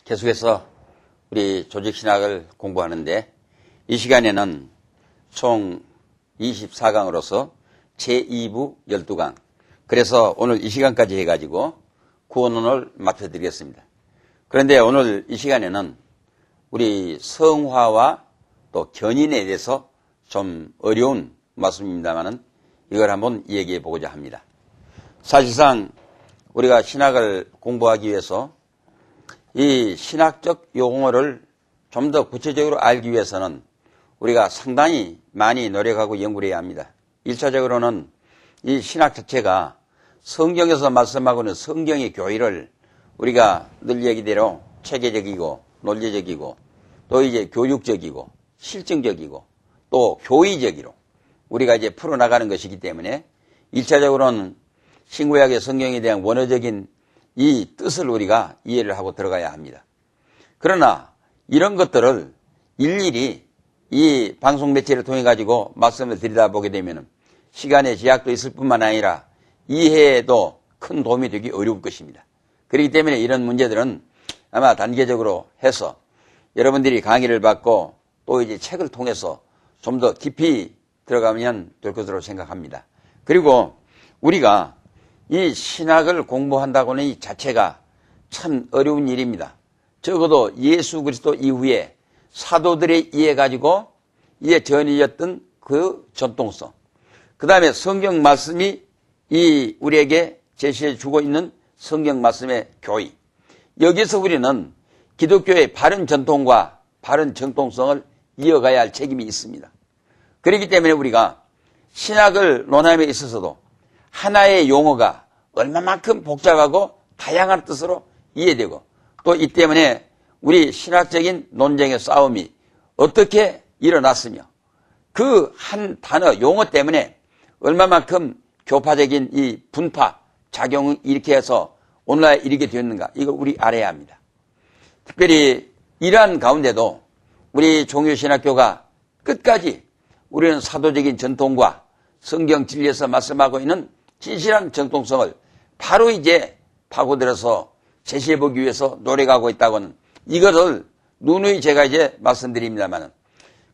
계속해서 우리 조직신학을 공부하는데 이 시간에는 총 24강으로서 제2부 12강, 그래서 오늘 이 시간까지 해가지고 구원론을 맡아드리겠습니다. 그런데 오늘 이 시간에는 우리 성화와 또 견인에 대해서 좀 어려운 말씀입니다만은 이걸 한번 얘기해 보고자 합니다. 사실상 우리가 신학을 공부하기 위해서 이 신학적 용어를 좀 더 구체적으로 알기 위해서는 우리가 상당히 많이 노력하고 연구를 해야 합니다. 1차적으로는 이 신학 자체가 성경에서 말씀하고 있는 성경의 교리를 우리가 늘 얘기대로 체계적이고 논리적이고 또 이제 교육적이고 실증적이고 또 교의적으로 우리가 이제 풀어나가는 것이기 때문에 1차적으로는 신구약의 성경에 대한 원어적인 이 뜻을 우리가 이해를 하고 들어가야 합니다. 그러나 이런 것들을 일일이 이 방송 매체를 통해 가지고 말씀을 드리다보게 되면 시간의 제약도 있을 뿐만 아니라 이해에도 큰 도움이 되기 어려울 것입니다. 그렇기 때문에 이런 문제들은 아마 단계적으로 해서 여러분들이 강의를 받고 또 이제 책을 통해서 좀 더 깊이 들어가면 될 것으로 생각합니다. 그리고 우리가 이 신학을 공부한다고는 이 자체가 참 어려운 일입니다. 적어도 예수 그리스도 이후에 사도들의 이해 가지고 이에 전해졌던 그 전통성, 그 다음에 성경 말씀이 이 우리에게 제시해 주고 있는 성경 말씀의 교의, 여기서 우리는 기독교의 바른 전통과 바른 정통성을 이어가야 할 책임이 있습니다. 그렇기 때문에 우리가 신학을 논함에 있어서도 하나의 용어가 얼마만큼 복잡하고 다양한 뜻으로 이해되고 또 이 때문에 우리 신학적인 논쟁의 싸움이 어떻게 일어났으며 그 한 단어 용어 때문에 얼마만큼 교파적인 이 분파 작용을 이렇게 해서 오늘날 이르게 되었는가, 이걸 우리 알아야 합니다. 특별히 이러한 가운데도 우리 종교신학교가 끝까지 우리는 사도적인 전통과 성경 진리에서 말씀하고 있는 진실한 정통성을 바로 이제 파고들어서 제시해보기 위해서 노력하고 있다고는 이것을 누누이 제가 이제 말씀드립니다만은,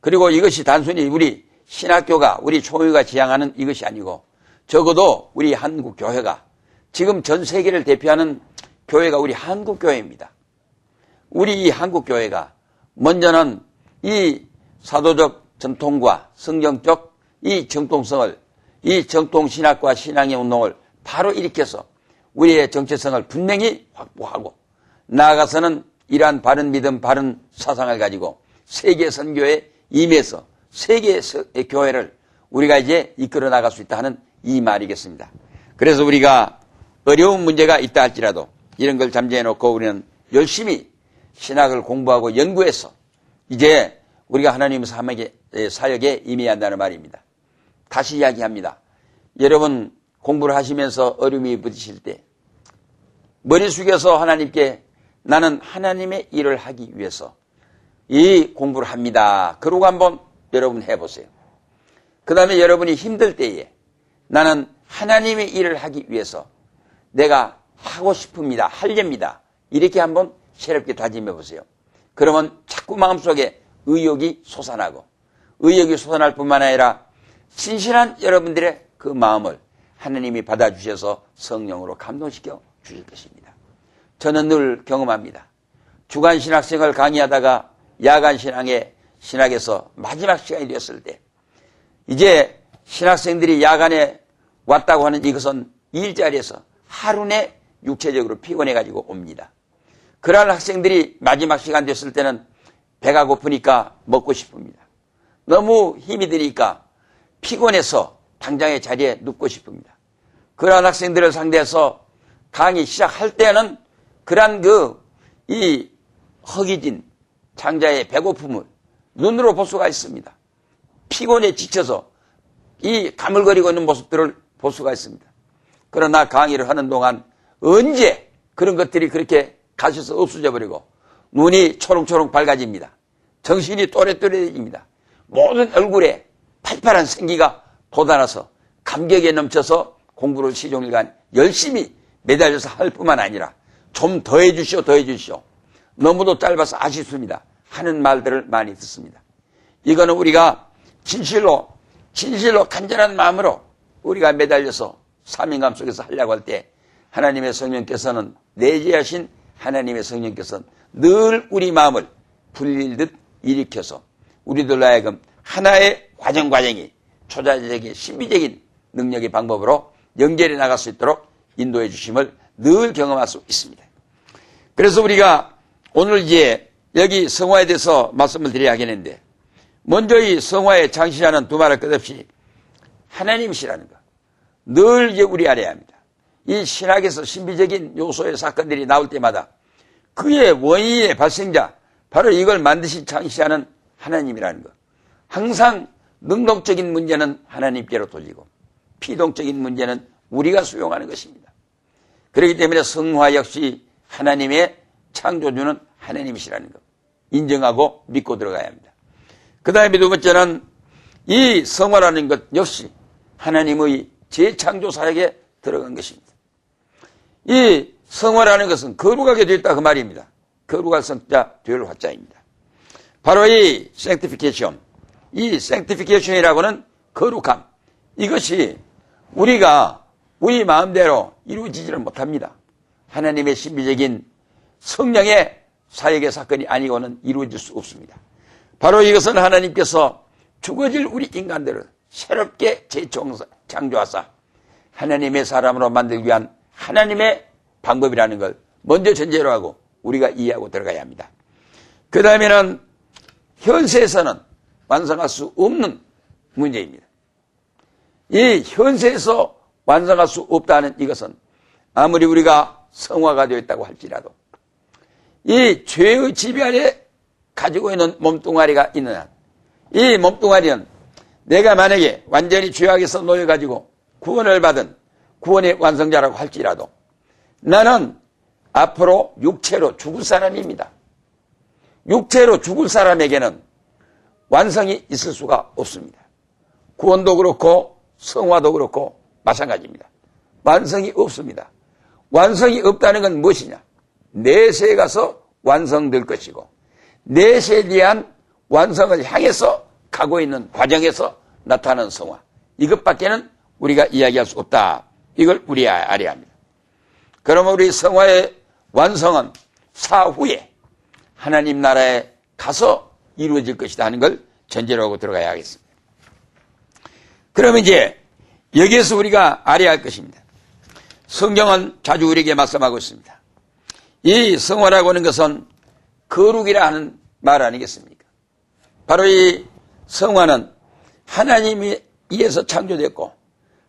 그리고 이것이 단순히 우리 신학교가 우리 총회가 지향하는 이것이 아니고 적어도 우리 한국교회가 지금 전 세계를 대표하는 교회가 우리 한국교회입니다. 우리 이 한국교회가 먼저는 이 사도적 전통과 성경적 이 정통성을, 이 정통신학과 신앙의 운동을 바로 일으켜서 우리의 정체성을 분명히 확보하고 나아가서는 이러한 바른 믿음, 바른 사상을 가지고 세계 선교에 임해서 세계의 교회를 우리가 이제 이끌어 나갈 수 있다 하는 이 말이겠습니다. 그래서 우리가 어려운 문제가 있다 할지라도 이런 걸 잠재해 놓고 우리는 열심히 신학을 공부하고 연구해서 이제 우리가 하나님의 사역에 임해야 한다는 말입니다. 다시 이야기합니다. 여러분 공부를 하시면서 어려움이 부딪힐 때 머리 숙여서 하나님께 나는 하나님의 일을 하기 위해서 이 공부를 합니다. 그러고 한번 여러분 해보세요. 그 다음에 여러분이 힘들 때에 나는 하나님의 일을 하기 위해서 내가 하고 싶습니다. 하렵니다. 이렇게 한번 새롭게 다짐해 보세요. 그러면 자꾸 마음속에 의욕이 솟아나고 의욕이 솟아날 뿐만 아니라 진실한 여러분들의 그 마음을 하나님이 받아주셔서 성령으로 감동시켜 주실 것입니다. 저는 늘 경험합니다. 주간 신학생을 강의하다가 야간 신학에서 마지막 시간이 되었을 때 이제 신학생들이 야간에 왔다고 하는 이것은 일자리에서 하루 내 육체적으로 피곤해가지고 옵니다. 그러한 학생들이 마지막 시간 됐을 때는 배가 고프니까 먹고 싶습니다. 너무 힘이 드니까 피곤해서 당장의 자리에 눕고 싶습니다. 그러한 학생들을 상대해서 강의 시작할 때는 그러한 이 허기진 장자의 배고픔을 눈으로 볼 수가 있습니다. 피곤에 지쳐서 이 가물거리고 있는 모습들을 볼 수가 있습니다. 그러나 강의를 하는 동안 언제 그런 것들이 그렇게 가셔서 없어져 버리고 눈이 초롱초롱 밝아집니다. 정신이 또래또래해집니다. 모든 얼굴에 팔팔한 생기가 돋아나서 감격에 넘쳐서 공부를 시종일관 열심히 매달려서 할 뿐만 아니라 좀 더 해주시오, 더 해주시오. 너무도 짧아서 아쉽습니다 하는 말들을 많이 듣습니다. 이거는 우리가 진실로 간절한 마음으로 우리가 매달려서 사명감 속에서 하려고 할 때 하나님의 성령께서는 내재하신 하나님의 성령께서는 늘 우리 마음을 불릴듯 일으켜서 우리들로 하여금 하나의 과정이 초자적인 신비적인 능력의 방법으로 연결해 나갈 수 있도록 인도해 주심을 늘 경험할 수 있습니다. 그래서 우리가 오늘 이제 여기 성화에 대해서 말씀을 드려야겠는데 먼저 이 성화의 창시자는 두말할 것 없이 하나님이시라는 것. 늘 이제 우리 알아야 합니다. 이 신학에서 신비적인 요소의 사건들이 나올 때마다 그의 원인의 발생자, 바로 이걸 만드신 창시자는 하나님이라는 것. 항상 능동적인 문제는 하나님께로 돌리고 피동적인 문제는 우리가 수용하는 것입니다. 그렇기 때문에 성화 역시 하나님의 창조주는 하나님이시라는 것. 인정하고 믿고 들어가야 합니다. 그 다음에 두 번째는 이 성화라는 것 역시 하나님의 재창조 사역에 들어간 것입니다. 이 성화라는 것은 거룩하게 되어 있다 그 말입니다. 거룩할 성자 되올 화자입니다. 바로 이 sanctification, 이 sanctification이라고는 거룩함, 이것이 우리가 우리 마음대로 이루어지지를 못합니다. 하나님의 신비적인 성령의 사역의 사건이 아니고는 이루어질 수 없습니다. 바로 이것은 하나님께서 죽어질 우리 인간들을 새롭게 재창조하사 하나님의 사람으로 만들기 위한 하나님의 방법이라는 걸 먼저 전제로 하고 우리가 이해하고 들어가야 합니다. 그 다음에는 현세에서는 완성할 수 없는 문제입니다. 이 현세에서 완성할 수 없다는 이것은 아무리 우리가 성화가 되어 있다고 할지라도 이 죄의 지배 아래 가지고 있는 몸뚱아리가 있는 한 이 몸뚱아리는 내가 만약에 완전히 죄악에서 놓여가지고 구원을 받은 구원의 완성자라고 할지라도 나는 앞으로 육체로 죽을 사람입니다. 육체로 죽을 사람에게는 완성이 있을 수가 없습니다. 구원도 그렇고 성화도 그렇고 마찬가지입니다. 완성이 없습니다. 완성이 없다는 건 무엇이냐? 내세에 가서 완성될 것이고 내세에 대한 완성을 향해서 가고 있는 과정에서 나타나는 성화, 이것밖에는 우리가 이야기할 수 없다. 이걸 우리 알아야 합니다. 그러면 우리 성화의 완성은 사후에 하나님 나라에 가서 이루어질 것이다 하는 걸 전제로 하고 들어가야 하겠습니다. 그러면 이제 여기에서 우리가 알아야 할 것입니다. 성경은 자주 우리에게 말씀하고 있습니다. 이 성화라고 하는 것은 거룩이라 하는 말 아니겠습니까? 바로 이 성화는 하나님이 의해서 창조됐고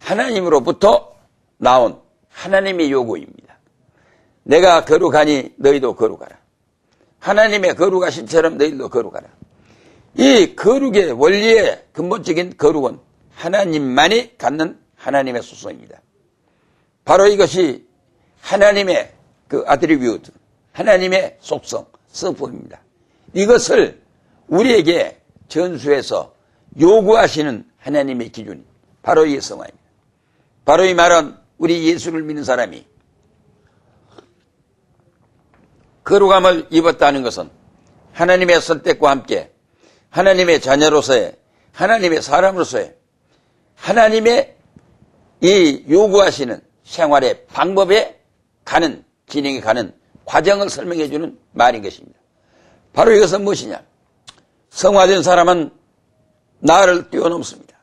하나님으로부터 나온 하나님의 요구입니다. 내가 거룩하니 너희도 거룩하라. 하나님의 거룩하심처럼 너희도 거룩하라. 이 거룩의 원리의 근본적인 거룩은 하나님만이 갖는 하나님의 소성입니다. 바로 이것이 하나님의 그 아트리뷰트, 하나님의 속성, 성품입니다. 이것을 우리에게 전수해서 요구하시는 하나님의 기준이 바로 이 성화입니다. 바로 이 말은 우리 예수를 믿는 사람이 거룩함을 입었다는 것은 하나님의 선택과 함께 하나님의 자녀로서의 하나님의 사람으로서의 하나님의 이 요구하시는 생활의 방법에 가는 진행에 가는 과정을 설명해 주는 말인 것입니다. 바로 이것은 무엇이냐? 성화된 사람은 나를 뛰어넘습니다.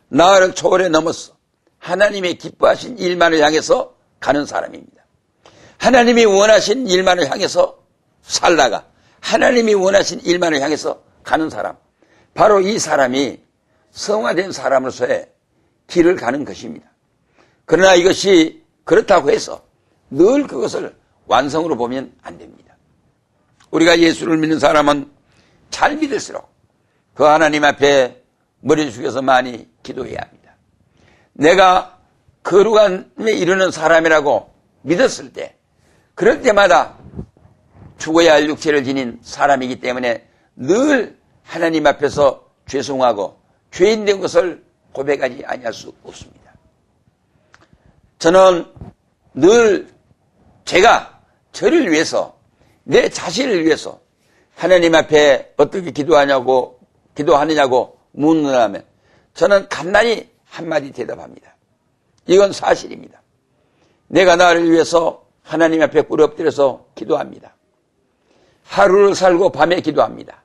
나를 초월해 넘었어. 하나님의 기뻐하신 일만을 향해서 가는 사람입니다. 하나님이 원하신 일만을 향해서 살다가 하나님이 원하신 일만을 향해서 가는 사람, 바로 이 사람이 성화된 사람으로서의 길을 가는 것입니다. 그러나 이것이 그렇다고 해서 늘 그것을 완성으로 보면 안 됩니다. 우리가 예수를 믿는 사람은 잘 믿을수록 그 하나님 앞에 머리 숙여서 많이 기도해야 합니다. 내가 거룩함에 이르는 사람이라고 믿었을 때, 그럴 때마다 죽어야 할 육체를 지닌 사람이기 때문에 늘 하나님 앞에서 죄송하고 죄인된 것을 고백하지 아니할 수 없습니다. 저는 늘 제가 저를 위해서 내 자신을 위해서 하나님 앞에 어떻게 기도하느냐고 묻는다면 저는 간단히 한마디 대답합니다. 이건 사실입니다. 내가 나를 위해서 하나님 앞에 꿇어 엎드려서 기도합니다. 하루를 살고 밤에 기도합니다.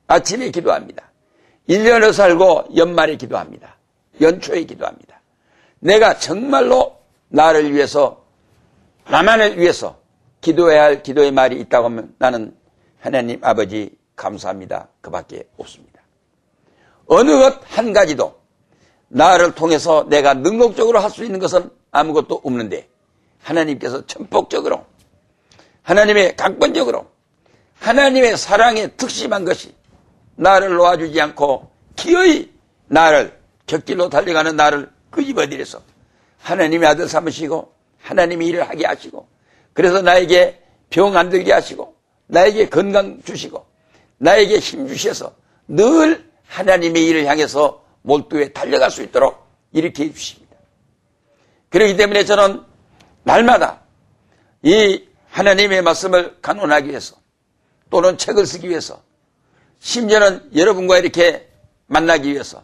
아침에 기도합니다. 1년을 살고 연말에 기도합니다. 연초에 기도합니다. 내가 정말로 나를 위해서, 나만을 위해서 기도해야 할 기도의 말이 있다고 하면 나는 하나님 아버지 감사합니다. 그밖에 없습니다. 어느 것 한 가지도 나를 통해서 내가 능동적으로 할 수 있는 것은 아무것도 없는데 하나님께서 전폭적으로, 하나님의 강권적으로, 하나님의 사랑에 특심한 것이 나를 놓아주지 않고 기어이 나를, 곁길로 달려가는 나를 끄집어들여서 하나님의 아들 삼으시고 하나님의 일을 하게 하시고, 그래서 나에게 병 안 들게 하시고 나에게 건강 주시고 나에게 힘 주셔서 늘 하나님의 일을 향해서 몰두해 달려갈 수 있도록 이렇게 해주십니다. 그렇기 때문에 저는 날마다 이 하나님의 말씀을 간언하기 위해서, 또는 책을 쓰기 위해서, 심지어는 여러분과 이렇게 만나기 위해서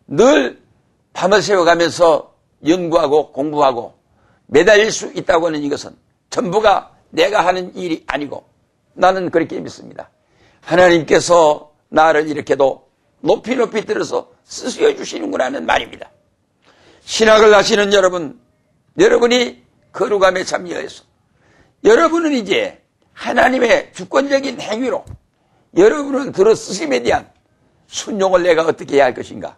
늘 밤을 새워가면서 연구하고 공부하고 매달릴 수 있다고 하는 이것은 전부가 내가 하는 일이 아니고, 나는 그렇게 믿습니다. 하나님께서 나를 이렇게도 높이 높이 들어서 쓰셔 주시는구나는 말입니다. 신학을 하시는 여러분, 여러분이 거룩함에 참여해서 여러분은 이제 하나님의 주권적인 행위로 여러분은 들어 쓰심에 대한 순종을 내가 어떻게 해야 할 것인가,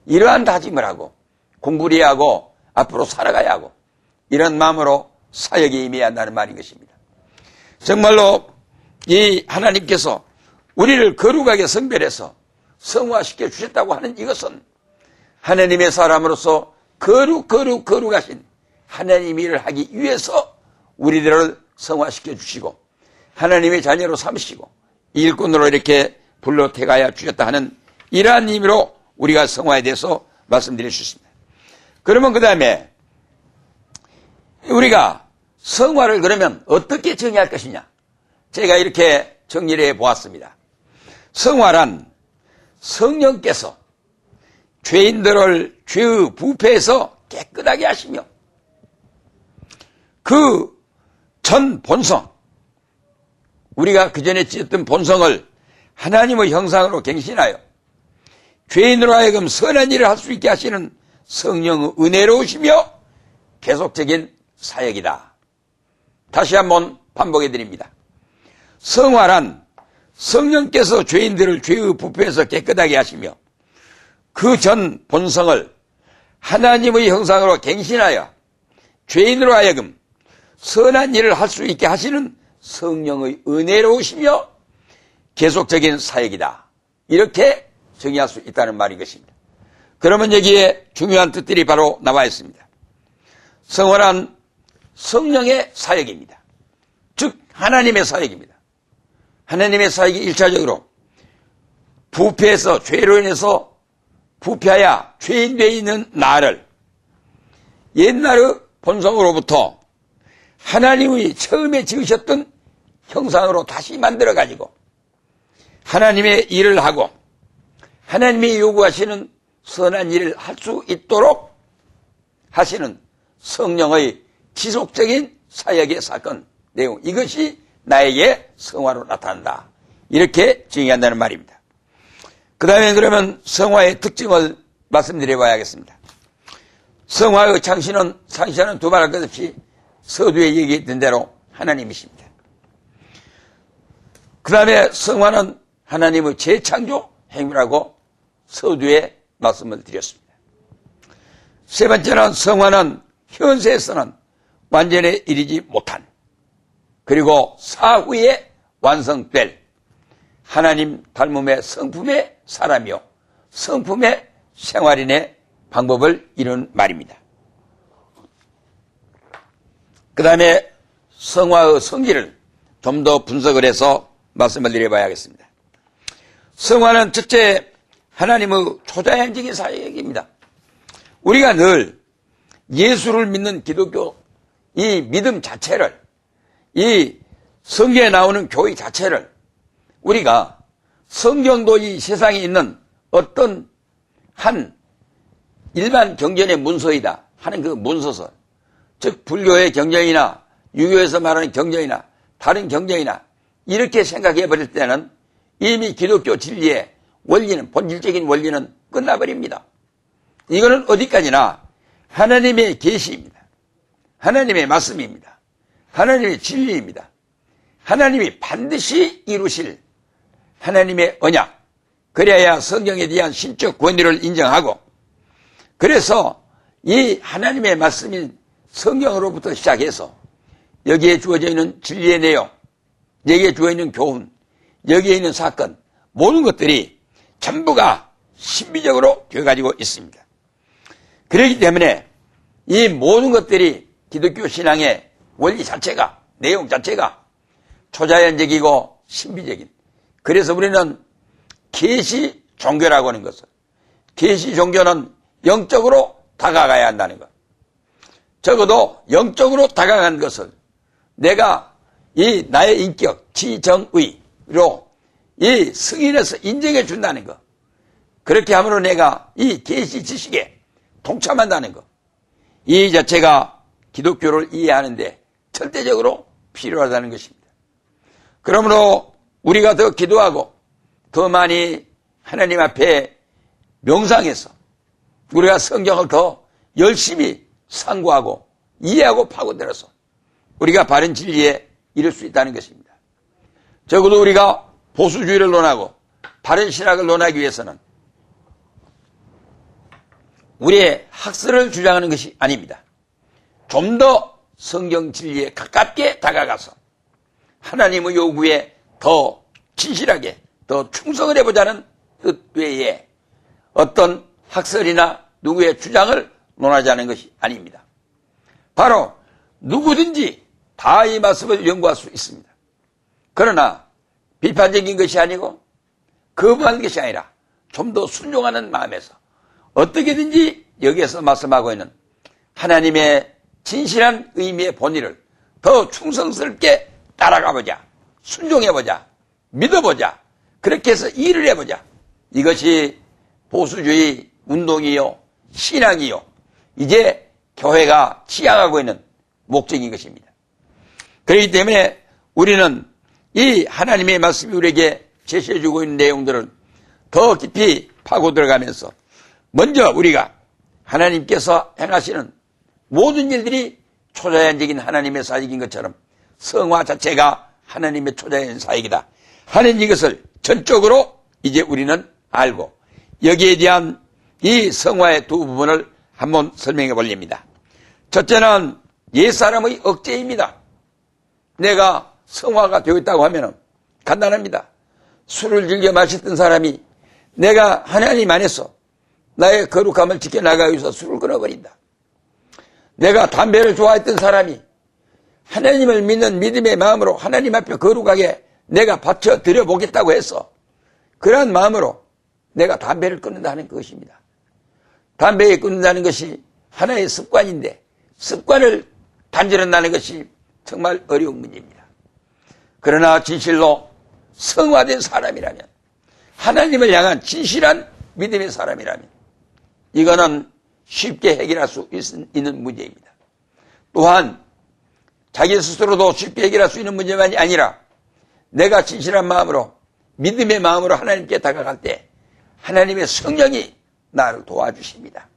이러한 다짐을 하고 공부를 해야 하고 앞으로 살아가야 하고, 이런 마음으로 사역에 임해야 한다는 말인 것입니다. 정말로 이 하나님께서 우리를 거룩하게 성별해서 성화시켜 주셨다고 하는 이것은 하나님의 사람으로서 거룩하신 하나님의 일을 하기 위해서 우리들을 성화시켜 주시고 하나님의 자녀로 삼으시고 일꾼으로 이렇게 불러 태가야 주셨다 하는 이러한 의미로 우리가 성화에 대해서 말씀드릴 수 있습니다. 그러면 그 다음에 우리가 성화를 그러면 어떻게 정의할 것이냐, 제가 이렇게 정리를 해보았습니다. 성화란 성령께서 죄인들을 죄의 부패에서 깨끗하게 하시며 그 전 본성, 우리가 그전에 지었던 본성을 하나님의 형상으로 갱신하여 죄인으로 하여금 선한 일을 할 수 있게 하시는 성령의 은혜로우시며 계속적인 사역이다. 다시 한번 반복해 드립니다. 성화란 성령께서 죄인들을 죄의 부패에서 깨끗하게 하시며 그 전 본성을 하나님의 형상으로 갱신하여 죄인으로 하여금 선한 일을 할 수 있게 하시는 성령의 은혜로우시며 계속적인 사역이다. 이렇게 정의할 수 있다는 말인 것입니다. 그러면 여기에 중요한 뜻들이 바로 나와 있습니다. 성화란 성령의 사역입니다. 즉 하나님의 사역입니다. 하나님의 사역이 1차적으로 부패해서, 죄로 인해서 부패하여 죄인 되어 있는 나를 옛날의 본성으로부터 하나님이 처음에 지으셨던 형상으로 다시 만들어가지고 하나님의 일을 하고 하나님이 요구하시는 선한 일을 할 수 있도록 하시는 성령의 지속적인 사역의 사건 내용, 이것이 나에게 성화로 나타난다. 이렇게 정의한다는 말입니다. 그 다음에 그러면 성화의 특징을 말씀드려 봐야겠습니다. 성화의 창시는 두말할 것 없이 서두에 얘기했던 대로 하나님이십니다. 그 다음에 성화는 하나님의 재창조 행위라고 서두에 말씀을 드렸습니다. 세 번째는 성화는 현세에서는 완전에 이르지 못한, 그리고 사후에 완성될 하나님 닮음의 성품의 사람이요 성품의 생활인의 방법을 이루는 말입니다. 그 다음에 성화의 성질을 좀 더 분석을 해서 말씀을 드려봐야겠습니다. 성화는 첫째 하나님의 초자연적인 사역입니다. 우리가 늘 예수를 믿는 기독교 이 믿음 자체를 이 성경에 나오는 교회 자체를 우리가 성경도 이 세상에 있는 어떤 한 일반 경전의 문서이다 하는 그 문서설, 즉 불교의 경전이나 유교에서 말하는 경전이나 다른 경전이나 이렇게 생각해 버릴 때는 이미 기독교 진리의 원리는, 본질적인 원리는 끝나버립니다. 이거는 어디까지나 하나님의 계시입니다. 하나님의 말씀입니다. 하나님의 진리입니다. 하나님이 반드시 이루실 하나님의 언약, 그래야 성경에 대한 신적 권위를 인정하고, 그래서 이 하나님의 말씀인 성경으로부터 시작해서 여기에 주어져 있는 진리의 내용, 여기에 주어져 있는 교훈, 여기에 있는 사건, 모든 것들이 전부가 신비적으로 되어가지고 있습니다. 그렇기 때문에 이 모든 것들이 기독교 신앙의 원리 자체가, 내용 자체가 초자연적이고 신비적인, 그래서 우리는 계시 종교라고 하는 것을, 계시 종교는 영적으로 다가가야 한다는 것, 적어도 영적으로 다가간 것을 내가 이 나의 인격, 지정의로 이 승인해서 인정해 준다는 것, 그렇게 함으로 내가 이 계시 지식에 동참한다는 것, 이 자체가 기독교를 이해하는데 절대적으로 필요하다는 것입니다. 그러므로 우리가 더 기도하고 더 많이 하나님 앞에 명상해서 우리가 성경을 더 열심히 상고하고 이해하고 파고들어서 우리가 바른 진리에 이룰 수 있다는 것입니다. 적어도 우리가 보수주의를 논하고 바른 신학을 논하기 위해서는 우리의 학설을 주장하는 것이 아닙니다. 좀 더 성경 진리에 가깝게 다가가서 하나님의 요구에 더 진실하게, 더 충성을 해보자는 뜻 외에 어떤 학설이나 누구의 주장을 논하자는 것이 아닙니다. 바로 누구든지 다 이 말씀을 연구할 수 있습니다. 그러나 비판적인 것이 아니고 거부하는 것이 아니라 좀 더 순종하는 마음에서 어떻게든지 여기에서 말씀하고 있는 하나님의 진실한 의미의 본의를 더 충성스럽게 따라가보자, 순종해보자, 믿어보자, 그렇게 해서 일을 해보자. 이것이 보수주의 운동이요, 신앙이요, 이제 교회가 지향하고 있는 목적인 것입니다. 그렇기 때문에 우리는 이 하나님의 말씀이 우리에게 제시해주고 있는 내용들을 더 깊이 파고 들어가면서 먼저 우리가 하나님께서 행하시는 모든 일들이 초자연적인 하나님의 사역인 것처럼 성화 자체가 하나님의 초자연 사역이다 하는 이것을 전적으로 이제 우리는 알고, 여기에 대한 이 성화의 두 부분을 한번 설명해 보렵니다. 첫째는 옛사람의 억제입니다. 내가 성화가 되어 있다고 하면 간단합니다. 술을 즐겨 마셨던 사람이 내가 하나님 안에서 나의 거룩함을 지켜나가기 위해서 술을 끊어버린다. 내가 담배를 좋아했던 사람이 하나님을 믿는 믿음의 마음으로 하나님 앞에 거룩하게 내가 바쳐 드려보겠다고 해서 그러한 마음으로 내가 담배를 끊는다는 것입니다. 담배를 끊는다는 것이 하나의 습관인데 습관을 단절한다는 것이 정말 어려운 문제입니다. 그러나 진실로 성화된 사람이라면, 하나님을 향한 진실한 믿음의 사람이라면 이거는 쉽게 해결할 수 있는 문제입니다. 또한 자기 스스로도 쉽게 해결할 수 있는 문제만이 아니라 내가 진실한 마음으로, 믿음의 마음으로 하나님께 다가갈 때 하나님의 성령이 나를 도와주십니다.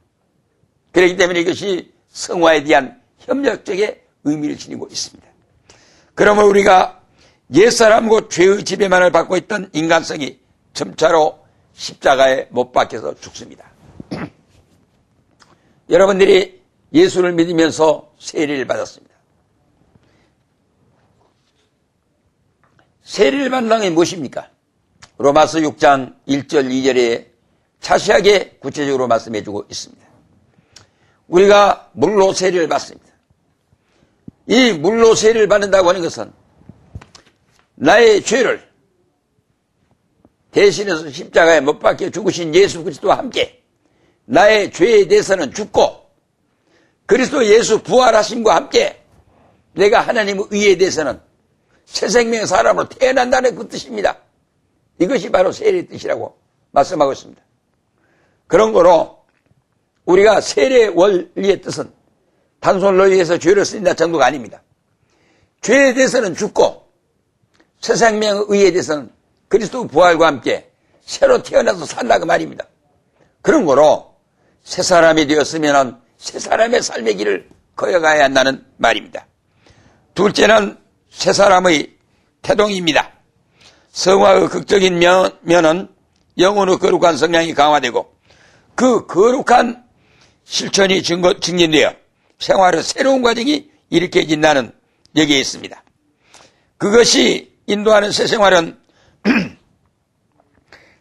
그렇기 때문에 이것이 성화에 대한 협력적인 의미를 지니고 있습니다. 그러면 우리가 옛사람과 죄의 지배만을 받고 있던 인간성이 점차로 십자가에 못 박혀서 죽습니다. 여러분들이 예수를 믿으면서 세례를 받았습니다. 세례를 받는 게 무엇입니까? 로마서 6장 1절 2절에 자세하게 구체적으로 말씀해주고 있습니다. 우리가 물로 세례를 받습니다. 이 물로 세례를 받는다고 하는 것은 나의 죄를 대신해서 십자가에 못 박혀 죽으신 예수 그리스도와 함께 나의 죄에 대해서는 죽고 그리스도 예수 부활하심과 함께 내가 하나님의 의에 대해서는 새 생명의 사람으로 태어난다는 그 뜻입니다. 이것이 바로 세례의 뜻이라고 말씀하고 있습니다. 그런 거로 우리가 세례의 원리의 뜻은 단순로 위해서 죄를 쓰인다 정도가 아닙니다. 죄에 대해서는 죽고 새 생명의 의에 대해서는 그리스도 부활과 함께 새로 태어나서 산다 그 말입니다. 그런 거로 새 사람이 되었으면 새 사람의 삶의 길을 거여가야 한다는 말입니다. 둘째는 새 사람의 태동입니다. 성화의 극적인 면은 영혼의 거룩한 성향이 강화되고 그 거룩한 실천이 증진되어 생활의 새로운 과정이 일으켜진다는 얘기에 있습니다. 그것이 인도하는 새 생활은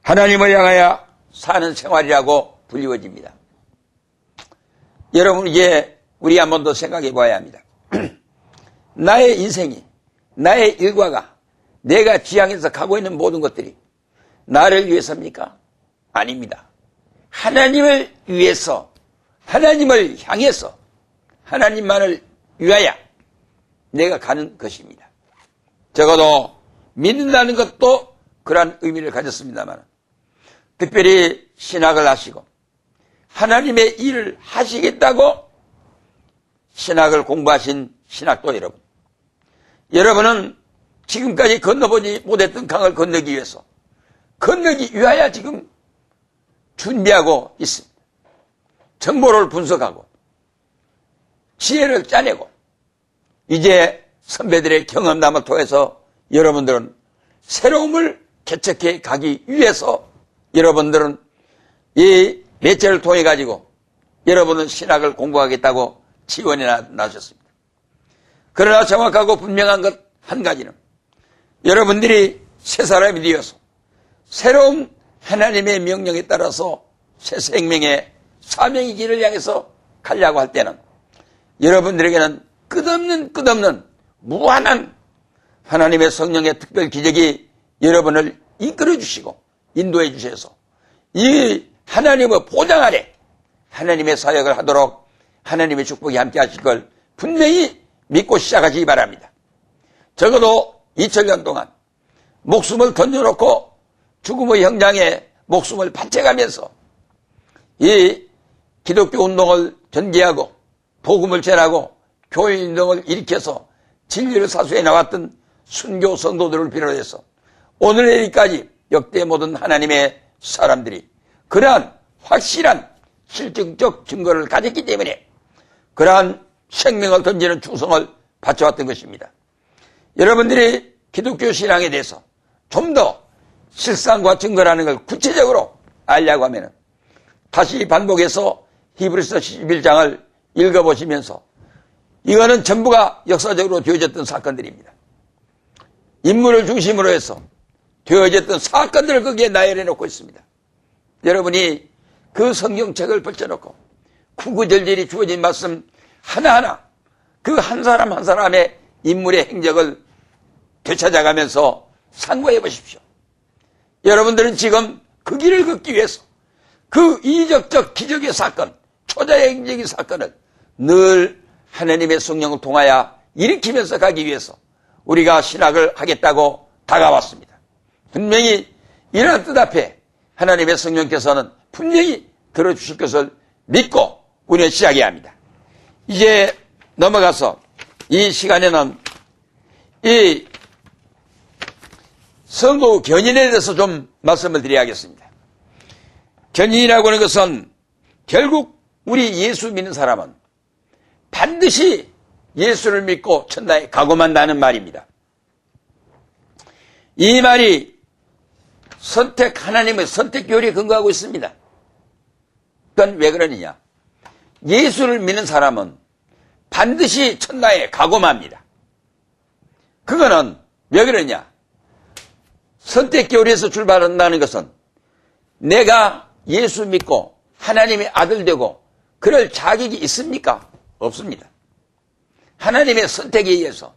하나님을 향하여 사는 생활이라고 불리워집니다. 여러분 이제 우리 한 번 더 생각해 봐야 합니다. 나의 인생이, 나의 일과가, 내가 지향해서 가고 있는 모든 것들이 나를 위해서입니까? 아닙니다. 하나님을 위해서, 하나님을 향해서, 하나님만을 위하여 내가 가는 것입니다. 적어도 믿는다는 것도 그러한 의미를 가졌습니다만 특별히 신학을 하시고 하나님의 일을 하시겠다고 신학을 공부하신 신학도 여러분은 지금까지 건너보지 못했던 강을 건너기 위해서 건너기 위하여 지금 준비하고 있습니다. 정보를 분석하고 지혜를 짜내고 이제 선배들의 경험담을 통해서 여러분들은 새로움을 개척해 가기 위해서 여러분들은 이 매체를 통해 가지고 여러분은 신학을 공부하겠다고 지원해 나셨습니다. 그러나 정확하고 분명한 것 한 가지는 여러분들이 새 사람이 되어서 새로운 하나님의 명령에 따라서 새 생명의 사명의 길을 향해서 가려고 할 때는 여러분들에게는 끝없는 무한한 하나님의 성령의 특별 기적이 여러분을 이끌어 주시고 인도해 주셔서 이 하나님의 보장 아래 하나님의 사역을 하도록 하나님의 축복이 함께 하실 걸 분명히 믿고 시작하시기 바랍니다. 적어도 2000년 동안 목숨을 던져놓고 죽음의 현장에 목숨을 바쳐가면서 이 기독교 운동을 전개하고 복음을 전하고 교회 운동을 일으켜서 진리를 사수해 나왔던 순교 성도들을 비롯해서 오늘까지 역대 모든 하나님의 사람들이 그러한 확실한 실증적 증거를 가졌기 때문에 그러한 생명을 던지는 충성을 바쳐왔던 것입니다. 여러분들이 기독교 신앙에 대해서 좀 더 실상과 증거라는 걸 구체적으로 알려고 하면 다시 반복해서 히브리서 11장을 읽어보시면서 이거는 전부가 역사적으로 되어졌던 사건들입니다. 인물을 중심으로 해서 되어졌던 사건들을 거기에 나열해 놓고 있습니다. 여러분이 그 성경책을 펼쳐놓고 구구절절히 주어진 말씀 하나하나 그 한 사람 한 사람의 인물의 행적을 되찾아가면서 상고해 보십시오. 여러분들은 지금 그 길을 걷기 위해서 그 이적적 기적의 사건, 초자연적인 사건을 늘 하나님의 성령을 통하여 일으키면서 가기 위해서 우리가 신학을 하겠다고 다가왔습니다. 분명히 이러한 뜻 앞에 하나님의 성령께서는 분명히 들어주실 것을 믿고 우리는 시작해야 합니다. 이제 넘어가서 이 시간에는 이 성도 견인에 대해서 좀 말씀을 드려야겠습니다. 견인이라고 하는 것은 결국 우리 예수 믿는 사람은 반드시 예수를 믿고 천당에 가고만 나는 말입니다. 이 말이 하나님의 선택 교리에 근거하고 있습니다. 그건 왜 그러느냐? 예수를 믿는 사람은 반드시 천당에 가고만 합니다. 그거는 왜 그러냐? 선택 교리에서 출발한다는 것은 내가 예수 믿고 하나님의 아들 되고 그럴 자격이 있습니까? 없습니다. 하나님의 선택에 의해서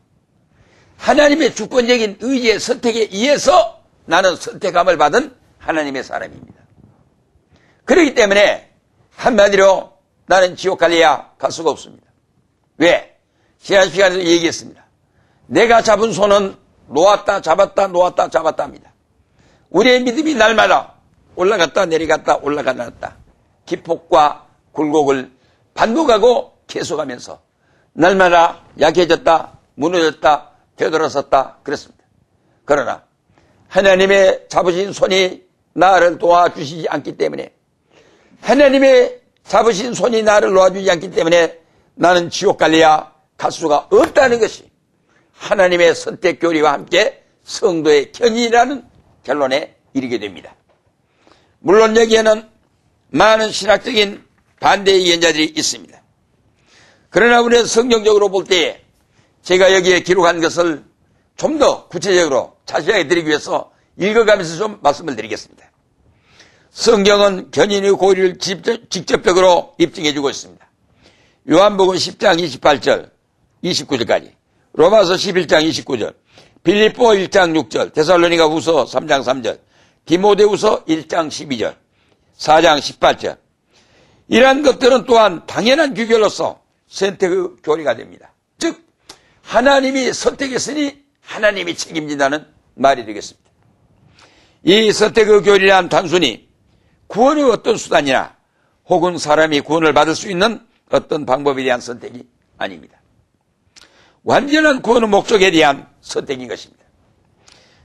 하나님의 주권적인 의지의 선택에 의해서 나는 선택함을 받은 하나님의 사람입니다. 그렇기 때문에 한마디로 나는 지옥 갈래야 갈 수가 없습니다. 왜? 지난 시간에도 얘기했습니다. 내가 잡은 손은 놓았다 잡았다 놓았다 잡았다 합니다. 우리의 믿음이 날마다 올라갔다 내려갔다 올라갔다 내려갔다 기폭과 굴곡을 반복하고 계속하면서 날마다 약해졌다 무너졌다 되돌아섰다 그렇습니다. 그러나 하나님의 잡으신 손이 나를 도와주시지 않기 때문에 하나님의 잡으신 손이 나를 놓아주지 않기 때문에 나는 지옥 갈래야 갈 수가 없다는 것이 하나님의 선택 교리와 함께 성도의 견인이라는 결론에 이르게 됩니다. 물론 여기에는 많은 신학적인 반대의 의견자들이 있습니다. 그러나 우리는 성경적으로 볼 때에 제가 여기에 기록한 것을 좀 더 구체적으로 자세하게 드리기 위해서 읽어가면서 좀 말씀을 드리겠습니다. 성경은 견인의 고리를 직접적으로 입증해주고 있습니다. 요한복음 10장 28절 29절까지, 로마서 11장 29절, 빌립보 1장 6절, 데살로니가 후서 3장 3절, 디모데후서 1장 12절, 4장 18절. 이러한 것들은 또한 당연한 규결로서 선택의 교리가 됩니다. 즉 하나님이 선택했으니 하나님이 책임진다는 말이 되겠습니다. 이 선택의 교리란 단순히 구원의 어떤 수단이나 혹은 사람이 구원을 받을 수 있는 어떤 방법에 대한 선택이 아닙니다. 완전한 구원의 목적에 대한 선택인 것입니다.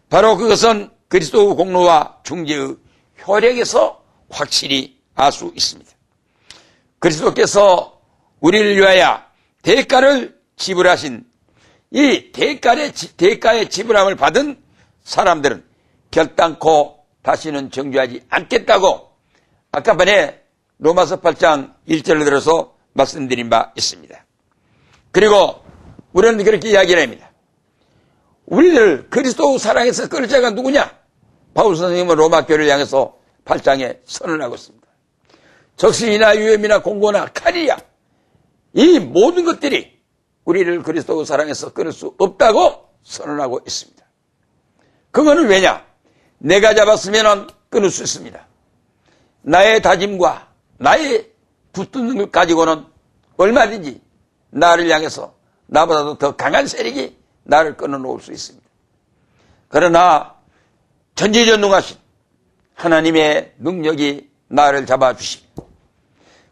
바로 그것은 그리스도의 공로와 중재의 효력에서 확실히 알 수 있습니다. 그리스도께서 우리를 위하여 대가를 지불하신 이 대가의 지불함을 받은 사람들은 결단코 다시는 정죄하지 않겠다고 아까 전에 로마서 8장 1절을 들어서 말씀드린 바 있습니다. 그리고 우리는 그렇게 이야기를 합니다. 우리를 그리스도 사랑해서 끌 자가 누구냐? 바울 선생님은 로마 교회를 향해서 8장에 선언하고 있습니다. 적신이나 위험이나 공고나 칼이야. 이 모든 것들이 우리를 그리스도 사랑해서 끊을 수 없다고 선언하고 있습니다. 그거는 왜냐? 내가 잡았으면 끊을 수 있습니다. 나의 다짐과 나의 붙드는 것 가지고는 얼마든지 나를 향해서 나보다도 더 강한 세력이 나를 끊어놓을 수 있습니다. 그러나 전지전능하신 하나님의 능력이 나를 잡아주십니다.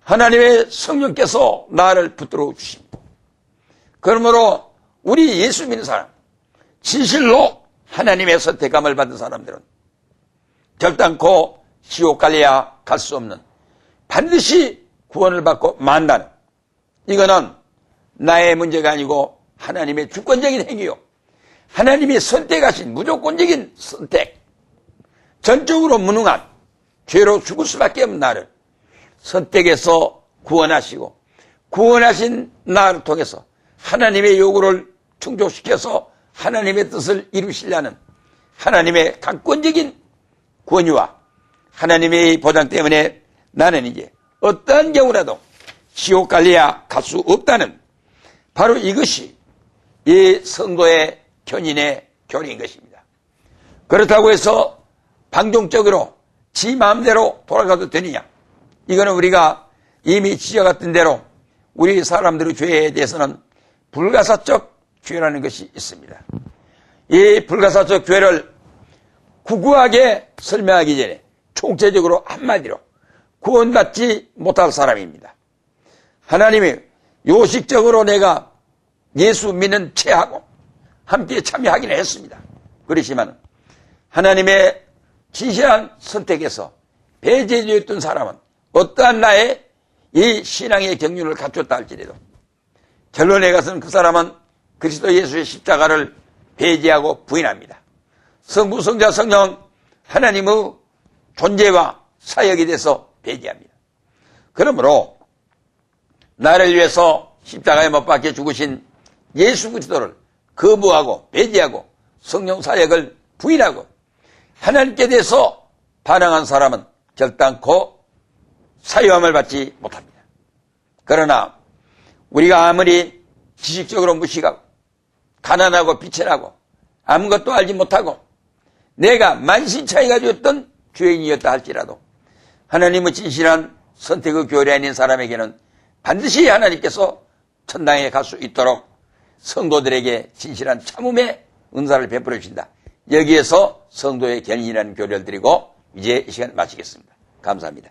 하나님의 성령께서 나를 붙들어 주십니다. 그러므로 우리 예수 믿는 사람, 진실로 하나님의 선택감을 받은 사람들은 결단코 지옥 갈래야 갈 수 없는 반드시 구원을 받고 만다는, 이거는 나의 문제가 아니고 하나님의 주권적인 행위요, 하나님이 선택하신 무조건적인 선택, 전적으로 무능한 죄로 죽을 수밖에 없는 나를 선택해서 구원하시고 구원하신 나를 통해서 하나님의 요구를 충족시켜서 하나님의 뜻을 이루시려는 하나님의 강권적인 권위와 하나님의 보장 때문에 나는 이제 어떠한 경우라도 지옥 갈래야 갈 수 없다는, 바로 이것이 이 성도의 견인의 교리인 것입니다. 그렇다고 해서 방종적으로 지 마음대로 돌아가도 되느냐? 이거는 우리가 이미 지적했던 대로 우리 사람들의 죄에 대해서는 불가사적 죄라는 것이 있습니다. 이 불가사적 죄를 구구하게 설명하기 전에 총체적으로 한마디로 구원받지 못할 사람입니다. 하나님이 요식적으로 내가 예수 믿는 체하고 함께 참여하기는 했습니다. 그렇지만 하나님의 진실한 선택에서 배제되었던 사람은 어떠한 나의 이 신앙의 경륜을 갖췄다 할지라도 결론에 가서는 그 사람은 그리스도 예수의 십자가를 배제하고 부인합니다. 성부, 성자, 성령 하나님의 존재와 사역에 대해서 배제합니다. 그러므로 나를 위해서 십자가에 못 박혀 죽으신 예수 그리스도를 거부하고 배제하고 성령 사역을 부인하고 하나님께 대해서 반항한 사람은 결단코 사유함을 받지 못합니다. 그러나 우리가 아무리 지식적으로 무식하고 가난하고 비천하고 아무것도 알지 못하고 내가 만신차이가 되었던 죄인이었다 할지라도 하나님의 진실한 선택의 교리 아닌 사람에게는 반드시 하나님께서 천당에 갈 수 있도록 성도들에게 진실한 참음의 은사를 베풀어 주신다. 여기에서 성도의 견인이라는 교리를 드리고 이제 이 시간 마치겠습니다. 감사합니다.